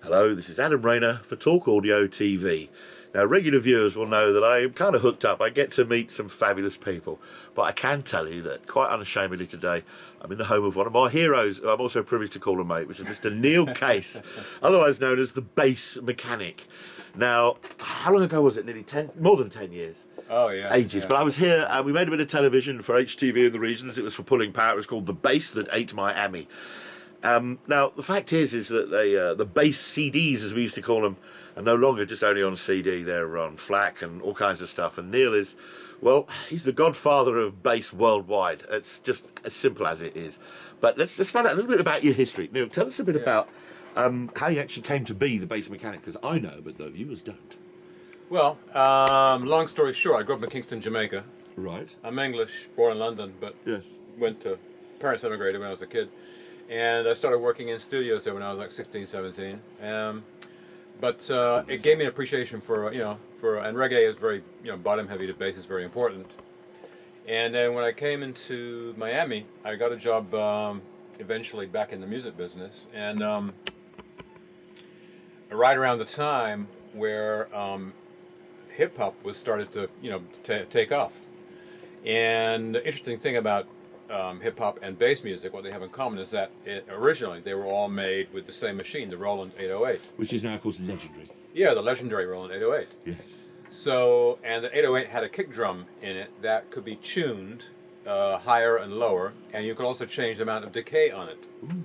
Hello, this is Adam Rayner for Talk Audio TV. Now, regular viewers will know that I am kind of hooked up. I get to meet some fabulous people. But I can tell you that, quite unashamedly today, I'm in the home of one of my heroes, who I'm also privileged to call a mate, which is Mr. Neil Case, otherwise known as the Bass Mechanic. Now, how long ago was it? Nearly 10, more than 10 years. Oh, yeah. Ages. Yeah. But I was here, and we made a bit of television for HTV in the regions. It was for Pulling Power. It was called The Bass That Ate Miami. Now, the fact is that the bass CDs, as we used to call them, are no longer just only on CD. They're on FLAC and all kinds of stuff. And Neil is, well, he's the godfather of bass worldwide. It's just as simple as it is. But let's find out a little bit about your history. Neil, tell us a bit about how you actually came to be the bass mechanic, because I know, but the viewers don't. Well, long story short, I grew up in Kingston, Jamaica. Right. I'm English, born in London, but Yes. parents emigrated when I was a kid. And I started working in studios there when I was like 16, 17. But it gave me an appreciation for, and reggae is very, bottom heavy, the bass is very important. And then when I came into Miami, I got a job eventually back in the music business. And right around the time where hip hop was started to, take off. And the interesting thing about hip hop and bass music, what they have in common is that originally they were all made with the same machine, the Roland 808. Which is now, of course, legendary. Yeah, the legendary Roland 808. Yes. So, and the 808 had a kick drum in it that could be tuned higher and lower, and you could also change the amount of decay on it. Ooh.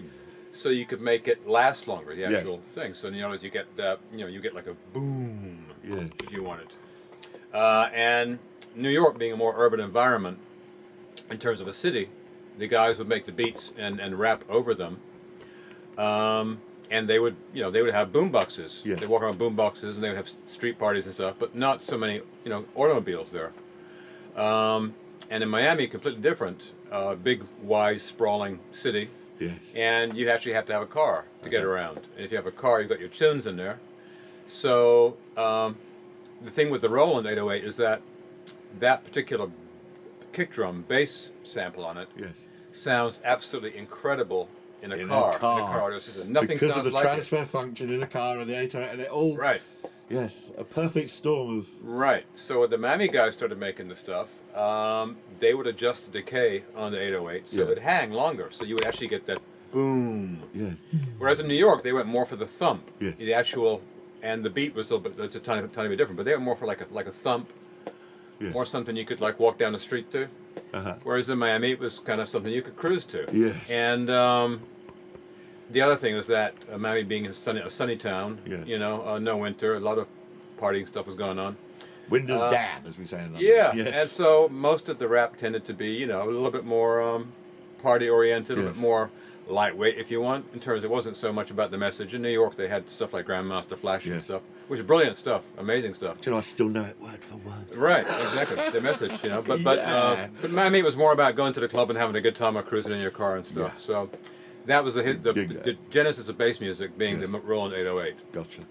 So you could make it last longer, the actual thing. So in other words, you get that, you get like a boom if you want it. And New York being a more urban environment, in terms of a city, the guys would make the beats and rap over them, and they would have boom boxes. Yes. They walk around boom boxes, and they would have street parties and stuff, but not so many automobiles there. And in Miami, completely different, big, wide, sprawling city. Yes. And you actually have to have a car to get around. And if you have a car, you've got your tunes in there. So the thing with the Roland 808 is that particular kick drum bass sample on it sounds absolutely incredible in a car. In a car. Nothing because sounds of the like transfer function in a car and the 808 and it all. Right. Yes, a perfect storm of. Right. So when the Miami guys started making the stuff, they would adjust the decay on the 808 so it would hang longer. So you would actually get that boom. Yes. Whereas in New York, they went more for the thump. Yes. The actual, and the beat was a little bit, it's a tiny bit different, but they were more for like a thump. Yes. More something you could like walk down the street to. Whereas in Miami, it was kind of something you could cruise to. Yes. And the other thing was that Miami being a sunny town, no winter, a lot of partying stuff was going on. Windows down, as we say in London. Yeah, yes. and so most of the rap tended to be, a little bit more party-oriented, a little bit more lightweight, if you want, in terms it wasn't so much about the message. In New York, they had stuff like Grandmaster Flash and stuff, which is brilliant stuff, amazing stuff. Do you know, I still know it word for word. Right, exactly, the message, But Miami was more about going to the club and having a good time or cruising in your car and stuff. Yeah. So that was the genesis of bass music being the Roland 808. Gotcha.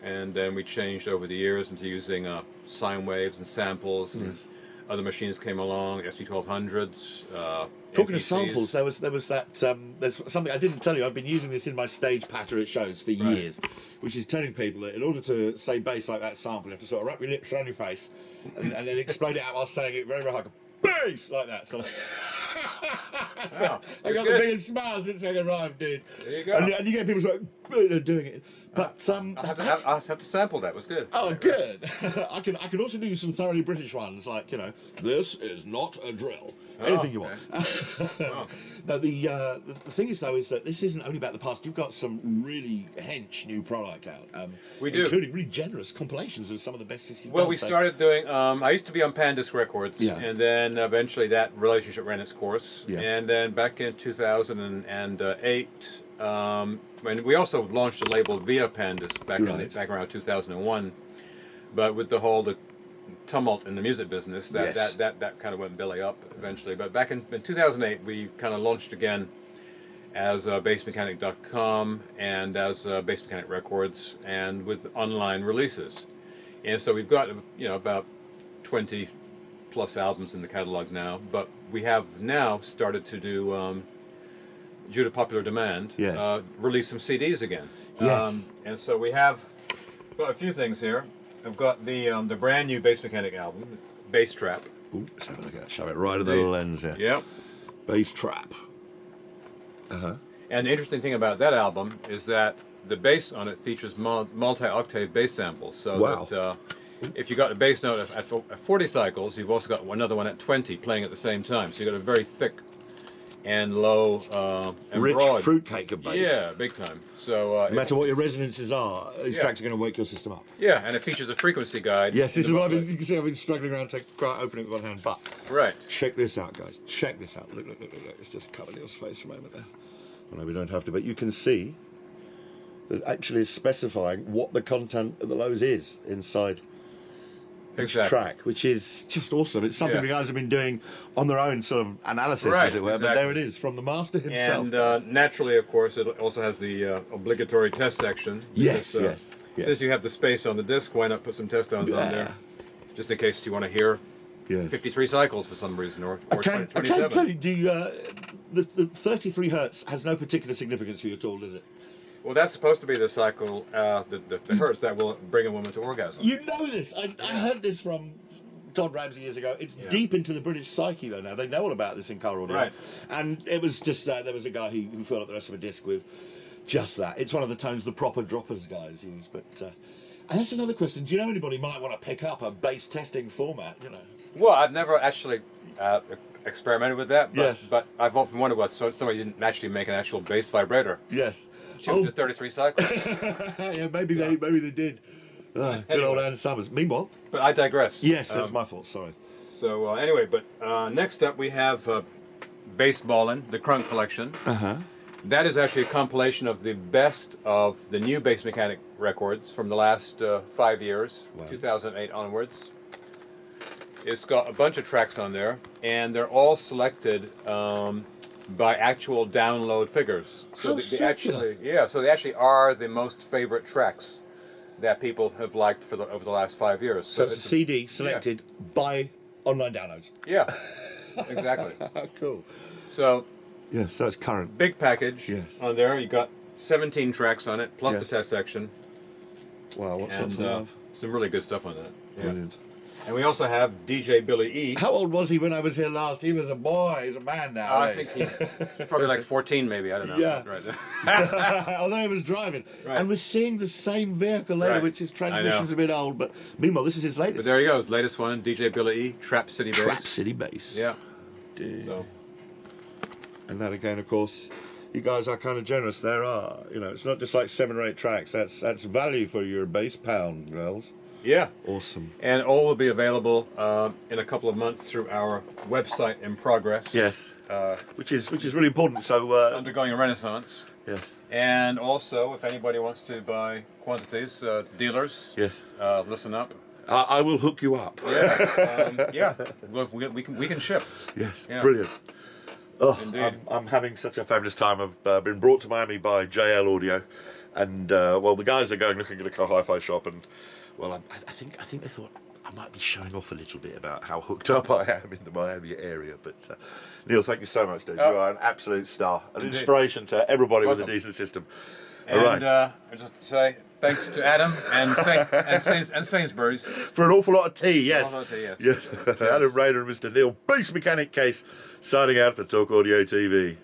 And then we changed over the years into using sine waves and samples, and other machines came along, SP1200s. Talking MPCs. of samples, there was that. There's something I didn't tell you. I've been using this in my stage patter at shows for years, which is telling people that in order to say bass like that sample, you have to sort of wrap your lips around your face and then explode it out while saying it very, very like a bass like that. So I got the biggest smile since I arrived, dude. There you go. And you get people sort of doing it. But I'll have to sample that. It was good. Oh, good. I can also do some thoroughly British ones, like this is not a drill. Anything you want. Now the thing is though is that this isn't only about the past. You've got some really hench new product out. We do, including really generous compilations of some of the best you've done. Well, we started doing. I used to be on Pandus Records, and then eventually that relationship ran its course. And then back in 2008. And we also launched a label via Pandus back around 2001, but with the tumult in the music business, that kind of went belly up eventually. But back in 2008, we kind of launched again as bassmechanic.com and as Bass Mechanic Records, and with online releases. And so we've got about 20 plus albums in the catalog now, but we have now started to do due to popular demand, release some CDs again. Yes. And so we have got a few things here. I've got the brand new Bass Mekanik album, Bass Trap. Ooh, let's have a look at it. Shove it right in the lens here. Yep. Bass Trap. And the interesting thing about that album is that the bass on it features multi-octave bass samples. So that if you got a bass note at 40 cycles, you've also got another one at 20 playing at the same time. So you've got a very thick and low and rich broad fruitcake of bass. Yeah, big time. So no matter what your resonances are, these tracks are going to wake your system up. Yeah, and it features a frequency guide. Yes, this is what you can see. I've been struggling around to open it with one hand, but right. Check this out, guys. Check this out. Look. Let's just cover Neil's face for a moment there. Well, no, we don't have to, but you can see that actually is specifying what the content of the lows is inside each track, which is just awesome. It's something the guys have been doing on their own sort of analysis, as it were, but there it is from the master himself. And naturally, of course, it also has the obligatory test section. Yes. Since you have the space on the disc, why not put some test tones on there? Just in case you want to hear 53 cycles for some reason, or 27. I can't tell you, the 33 hertz has no particular significance for you at all, does it? Well, that's supposed to be the cycle, the hertz that will bring a woman to orgasm. You know this. I heard this from Todd Ramsey years ago. It's deep into the British psyche, though, now. They know all about this in car audio. Right. And it was just, there was a guy who filled up the rest of a disc with just that. It's one of the tones the proper droppers guys use. But and that's another question. Do you know anybody might want to pick up a bass testing format, you know? Well, I've never actually experimented with that, but I've often wondered what somebody didn't actually make an actual bass vibrator. Yes. Shoot at 33 cycles. Yeah, maybe they did. Good old Ann Summers. Meanwhile, but I digress. Yes, that was my fault. Sorry. So anyway, but next up we have Bassballin', the Crunk Collection. That is actually a compilation of the best of the new Bass Mekanik records from the last 5 years, 2008 onwards. It's got a bunch of tracks on there, and they're all selected by actual download figures. So they actually are the most favorite tracks that people have liked over the last 5 years. So it's a CD selected by online downloads. Yeah, exactly. Cool. So so it's current. Big package on there. You got 17 tracks on it, plus the test section. Wow, what's up to love? Some really good stuff on that. Brilliant. And we also have DJ Billy E. How old was he when I was here last? He was a boy. He's a man now. I think he's probably like 14 maybe. I don't know. Yeah. Right. Although he was driving. Right. And we're seeing the same vehicle later, which his transmission's a bit old. But meanwhile, this is his latest. But there you go. Latest one, DJ Billy E. Trap City Bass. Trap City Bass. Yeah. So. And that again, of course, you guys are kind of generous. There are, it's not just like 7 or 8 tracks. That's value for your bass pound, girls. Yeah. Awesome. And all will be available in a couple of months through our website in progress. Yes. Which is really important. So undergoing a renaissance. Yes. And also, if anybody wants to buy quantities, dealers. Yes. Listen up. I will hook you up. Yeah. We can ship. Yes. Yeah. Brilliant. Oh, indeed. I'm having such a fabulous time. I've been brought to Miami by JL Audio, and the guys are going looking at a hi-fi shop, and I think they thought I might be showing off a little bit about how hooked up I am in the Miami area. But Neil, thank you so much, dude. You are an absolute star, an inspiration to everybody with a decent system. And I just say thanks to Adam and Sainsbury's for an awful lot of tea. Yes, yes. Adam Rayner and Mr. Neil Bass Mekanik Case signing out for Talk Audio TV.